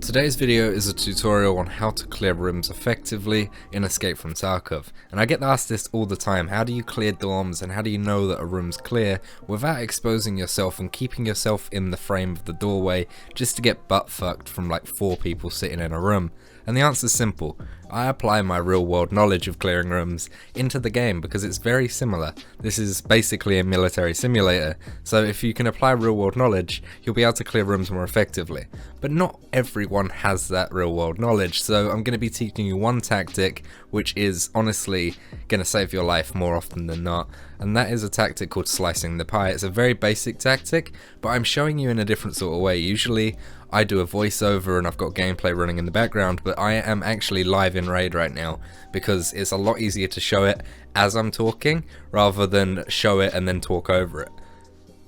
Today's video is a tutorial on how to clear rooms effectively in Escape from Tarkov, and I get asked this all the time: how do you clear dorms and how do you know that a room's clear without exposing yourself and keeping yourself in the frame of the doorway just to get butt fucked from like 4 people sitting in a room? And the answer's simple. I apply my real world knowledge of clearing rooms into the game because it's very similar. This is basically a military simulator, so if you can apply real world knowledge, you'll be able to clear rooms more effectively. But not everyone has that real world knowledge, so I'm going to be teaching you one tactic which is honestly going to save your life more often than not, and that is a tactic called slicing the pie. It's a very basic tactic, but I'm showing you in a different sort of way. Usually I do a voiceover and I've got gameplay running in the background, but I am actually live in raid right now because it's a lot easier to show it as I'm talking rather than show it and then talk over it.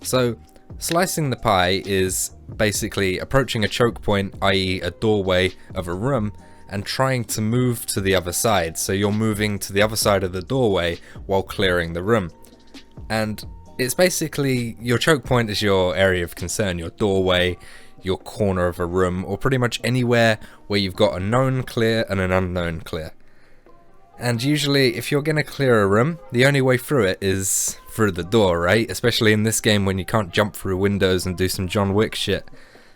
So slicing the pie is basically approaching a choke point, i.e. a doorway of a room, and trying to move to the other side. So you're moving to the other side of the doorway while clearing the room. And it's basically, your choke point is your area of concern, your doorway, your corner of a room, or pretty much anywhere where you've got a known clear and an unknown clear. And usually if you're gonna clear a room, the only way through it is through the door, right? Especially in this game when you can't jump through windows and do some John Wick shit.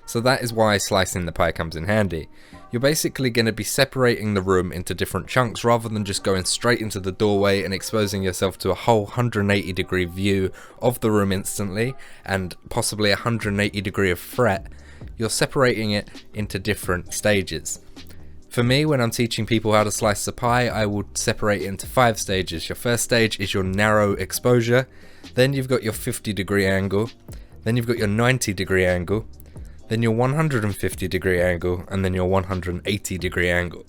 So that is why slicing the pie comes in handy. You're basically going to be separating the room into different chunks rather than just going straight into the doorway and exposing yourself to a whole 180 degree view of the room instantly and possibly a 180 degree of threat. You're separating it into different stages. For me, when I'm teaching people how to slice the pie, I would separate it into 5 stages. Your first stage is your narrow exposure, then you've got your 50 degree angle, then you've got your 90 degree angle, then your 150 degree angle, and then your 180 degree angle.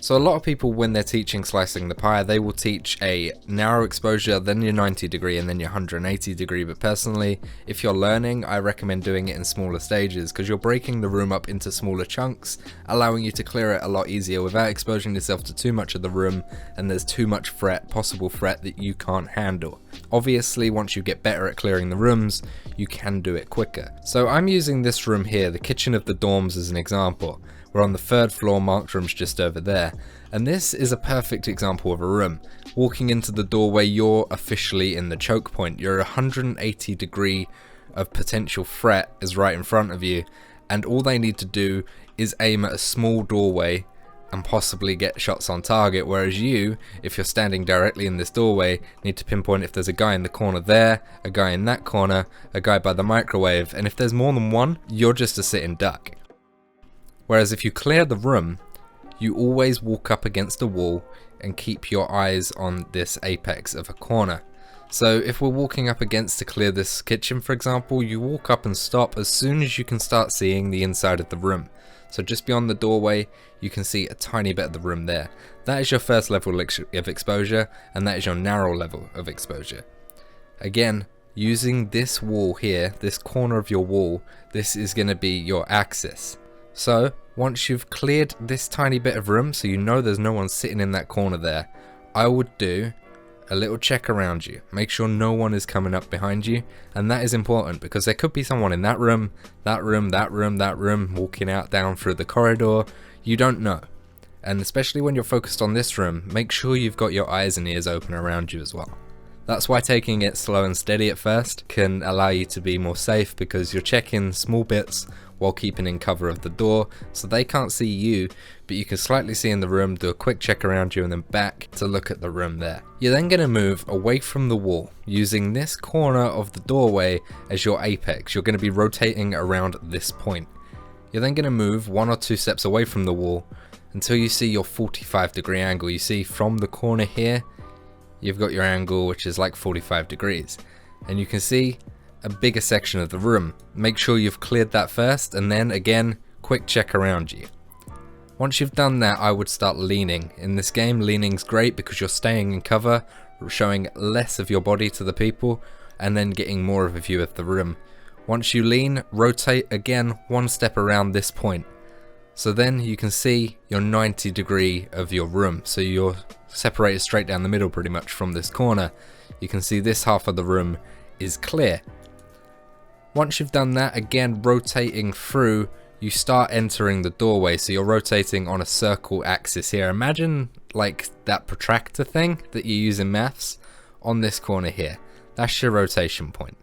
So a lot of people, when they're teaching slicing the pie, they will teach a narrow exposure, then your 90 degree, and then your 180 degree. But personally, if you're learning, I recommend doing it in smaller stages because you're breaking the room up into smaller chunks, allowing you to clear it a lot easier without exposing yourself to too much of the room and there's too much threat, possible threat that you can't handle. Obviously, once you get better at clearing the rooms, you can do it quicker. So I'm using this room here, the kitchen of the dorms, as an example. We're on the 3rd floor, marked room's just over there. And this is a perfect example of a room. Walking into the doorway, you're officially in the choke point. Your 180 degree of potential threat is right in front of you, and all they need to do is aim at a small doorway and possibly get shots on target, whereas you, if you're standing directly in this doorway, need to pinpoint if there's a guy in the corner there, a guy in that corner, a guy by the microwave, and if there's more than one, you're just a sitting duck. Whereas if you clear the room, you always walk up against a wall and keep your eyes on this apex of a corner. So if we're walking up against to clear this kitchen, for example, you walk up and stop as soon as you can start seeing the inside of the room. So just beyond the doorway, you can see a tiny bit of the room there. That is your first level of exposure, and that is your narrow level of exposure. Again, using this wall here, this corner of your wall, this is going to be your axis. So once you've cleared this tiny bit of room, so you know there's no one sitting in that corner there, I would do a little check around you. Make sure no one is coming up behind you, and that is important because there could be someone in that room, that room, that room, that room, walking out down through the corridor. You don't know. And especially when you're focused on this room, make sure you've got your eyes and ears open around you as well. That's why taking it slow and steady at first can allow you to be more safe because you're checking small bits while keeping in cover of the door, so they can't see you, but you can slightly see in the room, do a quick check around you and then back to look at the room there. You're then going to move away from the wall, using this corner of the doorway as your apex. You're going to be rotating around this point. You're then going to move 1 or 2 steps away from the wall until you see your 45 degree angle. You see from the corner here, you've got your angle which is like 45 degrees, and you can see a bigger section of the room. Make sure you've cleared that first, and then again, quick check around you. Once you've done that, I would start leaning. In this game, leaning's great because you're staying in cover, showing less of your body to the people, and then getting more of a view of the room. Once you lean, rotate again 1 step around this point. So then you can see your 90 degree of your room. So you're separated straight down the middle pretty much from this corner. You can see this half of the room is clear. Once you've done that, again rotating through you start entering the doorway, so you're rotating on a circle axis here. Imagine like that protractor thing that you use in maths on this corner here. That's your rotation point.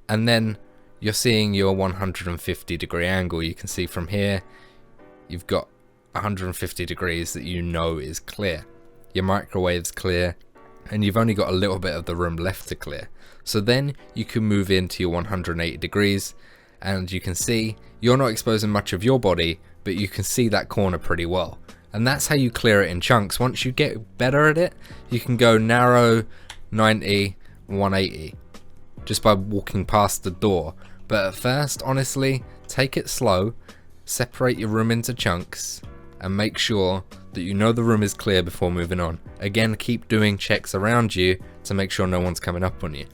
And then you're seeing your 150 degree angle. You can see from here, you've got 150 degrees that you know is clear. Your microwave's clear, and you've only got a little bit of the room left to clear. So then you can move into your 180 degrees, and you can see you're not exposing much of your body, but you can see that corner pretty well. And that's how you clear it in chunks. Once you get better at it, you can go narrow, 90, 180, just by walking past the door. But at first, honestly, take it slow, separate your room into chunks, and make sure that you know the room is clear before moving on. Again, keep doing checks around you to make sure no one's coming up on you.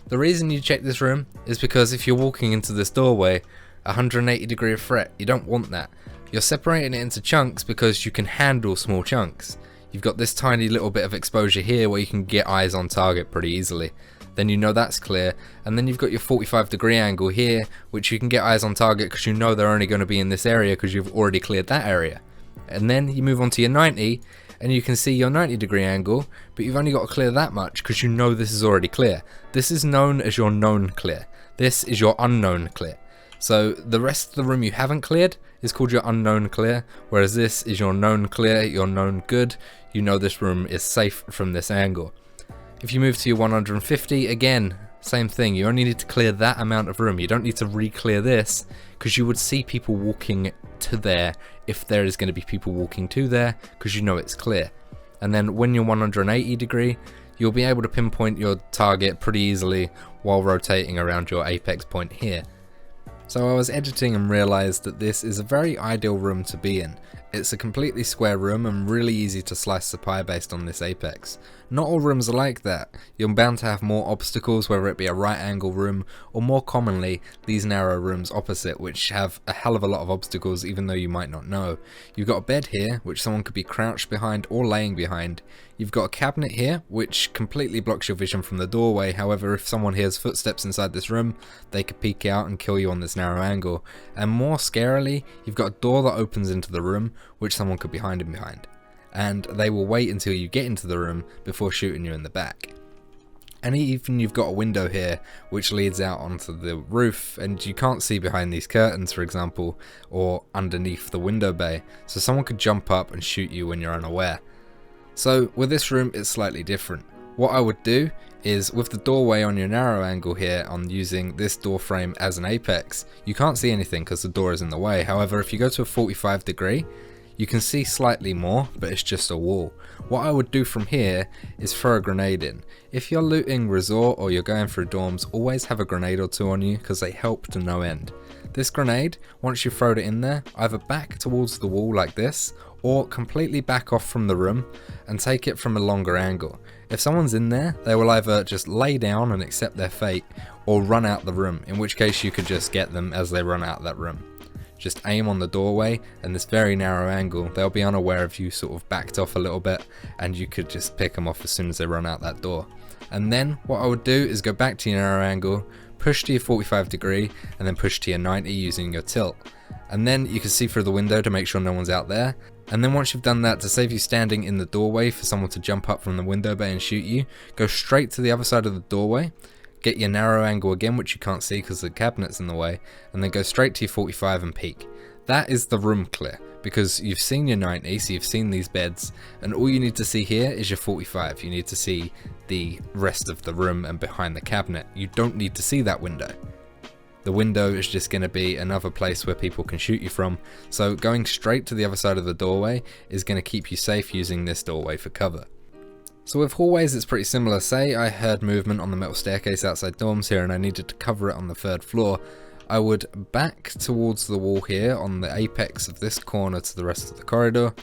The reason you check this room is because if you're walking into this doorway, 180 degree of threat, you don't want that. You're separating it into chunks because you can handle small chunks. You've got this tiny little bit of exposure here where you can get eyes on target pretty easily. Then you know that's clear, and then you've got your 45 degree angle here, which you can get eyes on target because you know they're only going to be in this area because you've already cleared that area. And then you move on to your 90, and you can see your 90 degree angle, but you've only got to clear that much because you know this is already clear. This is known as your known clear. This is your unknown clear. So the rest of the room you haven't cleared is called your unknown clear, whereas this is your known clear, your known good. You know this room is safe from this angle. If you move to your 150, again, same thing. You only need to clear that amount of room. You don't need to re-clear this, because you would see people walking to there if there is going to be people walking to there, because you know it's clear. And then when you're 180 degree, you'll be able to pinpoint your target pretty easily while rotating around your apex point here. So I was editing and realised that this is a very ideal room to be in. It's a completely square room and really easy to slice the pie based on this apex. Not all rooms are like that. You're bound to have more obstacles, whether it be a right angle room, or more commonly these narrow rooms opposite, which have a hell of a lot of obstacles even though you might not know. You've got a bed here, which someone could be crouched behind or laying behind. You've got a cabinet here, which completely blocks your vision from the doorway. However, if someone hears footsteps inside this room, they could peek out and kill you on this narrow angle. And more scarily, you've got a door that opens into the room, which someone could be hiding behind. And they will wait until you get into the room before shooting you in the back. And even you've got a window here which leads out onto the roof, and you can't see behind these curtains, for example, or underneath the window bay, so someone could jump up and shoot you when you're unaware. So with this room it's slightly different. What I would do is, with the doorway on your narrow angle here, on using this door frame as an apex, you can't see anything because the door is in the way. However, if you go to a 45 degree, you can see slightly more, but it's just a wall. What I would do from here is throw a grenade in. If you're looting resort or you're going through dorms, always have a grenade or two on you because they help to no end. This grenade, once you've thrown it in there, either back towards the wall like this, or completely back off from the room and take it from a longer angle. If someone's in there, they will either just lay down and accept their fate, or run out the room, in which case you could just get them as they run out that room. Just aim on the doorway and this very narrow angle, they'll be unaware of you sort of backed off a little bit, and you could just pick them off as soon as they run out that door. And then what I would do is go back to your narrow angle, push to your 45 degree, and then push to your 90 using your tilt. And then you can see through the window to make sure no one's out there. And then once you've done that, to save you standing in the doorway for someone to jump up from the window bay and shoot you, go straight to the other side of the doorway, get your narrow angle again, which you can't see because the cabinet's in the way, and then go straight to your 45 and peek. That is the room clear, because you've seen your 90, so you've seen these beds, and all you need to see here is your 45. You need to see the rest of the room and behind the cabinet. You don't need to see that window. The window is just going to be another place where people can shoot you from, so going straight to the other side of the doorway is going to keep you safe using this doorway for cover. So with hallways it's pretty similar. Say I heard movement on the metal staircase outside dorms here and I needed to cover it on the 3rd floor. I would back towards the wall here on the apex of this corner to the rest of the corridor.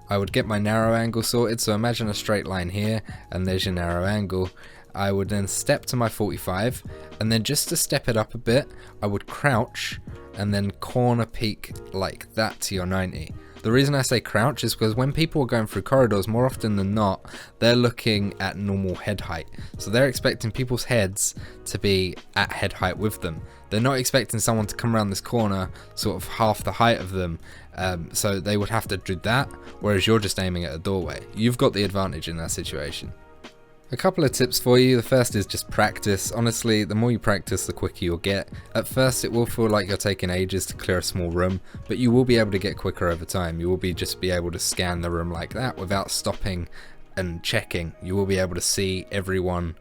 I would get my narrow angle sorted, so imagine a straight line here and there's your narrow angle. I would then step to my 45, and then just to step it up a bit, I would crouch and then corner peek like that to your 90. The reason I say crouch is because when people are going through corridors, more often than not, they're looking at normal head height. So they're expecting people's heads to be at head height with them. They're not expecting someone to come around this corner sort of half the height of them. So they would have to do that, whereas you're just aiming at a doorway. You've got the advantage in that situation. A couple of tips for you. The first is just practice. Honestly, the more you practice, the quicker you'll get. At first, it will feel like you're taking ages to clear a small room, but you will be able to get quicker over time. You will just be able to scan the room like that without stopping and checking. You will be able to see everyone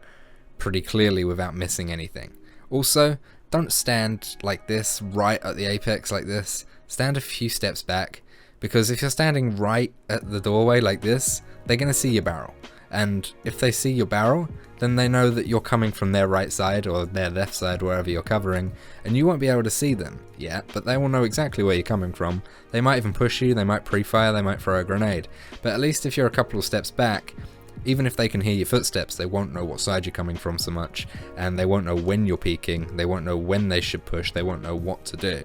pretty clearly without missing anything. Also, don't stand like this, right at the apex like this. Stand a few steps back, because if you're standing right at the doorway like this, they're going to see your barrel. And if they see your barrel, then they know that you're coming from their right side or their left side, wherever you're covering, and you won't be able to see them yet, but they will know exactly where you're coming from. They might even push you, they might pre-fire, they might throw a grenade. But at least if you're a couple of steps back, even if they can hear your footsteps, they won't know what side you're coming from so much, and they won't know when you're peeking, they won't know when they should push, they won't know what to do.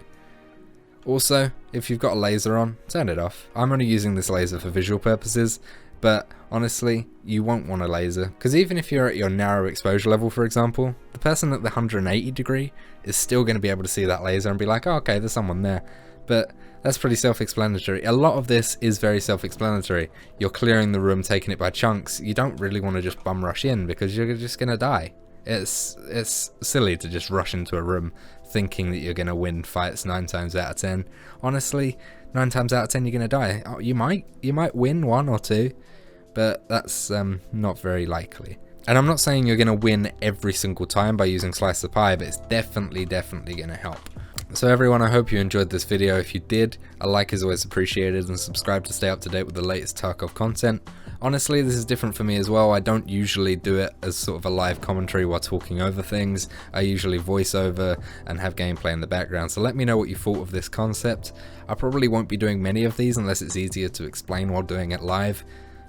Also, if you've got a laser on, turn it off. I'm only using this laser for visual purposes, but honestly, you won't want a laser, because even if you're at your narrow exposure level, for example, the person at the 180 degree is still going to be able to see that laser and be like, oh, okay, there's someone there. But that's pretty self-explanatory. A lot of this is very self-explanatory. You're clearing the room, taking it by chunks. You don't really want to just bum rush in, because you're just going to die. It's silly to just rush into a room thinking that you're going to win fights 9 times out of 10. Honestly, 9 times out of 10 you're going to die. Oh, you might win 1 or 2, but that's not very likely. And I'm not saying you're going to win every single time by using Slice the Pie, but it's definitely going to help. So everyone, I hope you enjoyed this video. If you did, a like is always appreciated, and subscribe to stay up to date with the latest Tarkov content. Honestly, this is different for me as well. I don't usually do it as sort of a live commentary while talking over things. I usually voice over and have gameplay in the background, so let me know what you thought of this concept. I probably won't be doing many of these unless it's easier to explain while doing it live.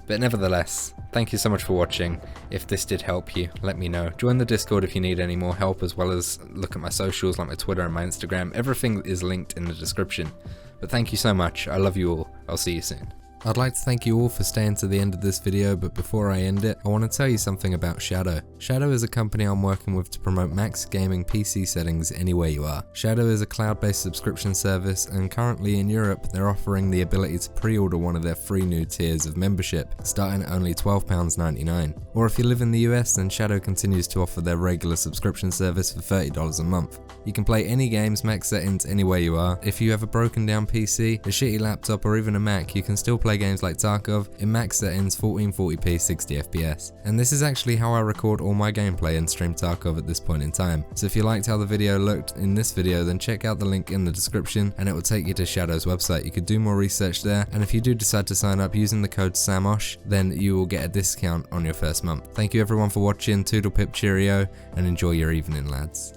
But nevertheless, thank you so much for watching. If this did help you, let me know. Join the Discord if you need any more help, as well as look at my socials like my Twitter and my Instagram. Everything is linked in the description. But thank you so much. I love you all. I'll see you soon. I'd like to thank you all for staying to the end of this video, but before I end it, I want to tell you something about Shadow. Shadow is a company I'm working with to promote max gaming PC settings anywhere you are. Shadow is a cloud-based subscription service, and currently in Europe they're offering the ability to pre-order one of their free new tiers of membership, starting at only £12.99. Or if you live in the US, then Shadow continues to offer their regular subscription service for $30 a month. You can play any games, max settings anywhere you are. If you have a broken down PC, a shitty laptop, or even a Mac, you can still play games like Tarkov in max settings 1440p 60 FPS. And this is actually how I record all my gameplay and stream Tarkov at this point in time. So if you liked how the video looked in this video, then check out the link in the description and it will take you to Shadow's website. You could do more research there, and if you do decide to sign up using the code Samosh, then you will get a discount on your first month. Thank you everyone for watching, toodle pip cheerio, and enjoy your evening, lads.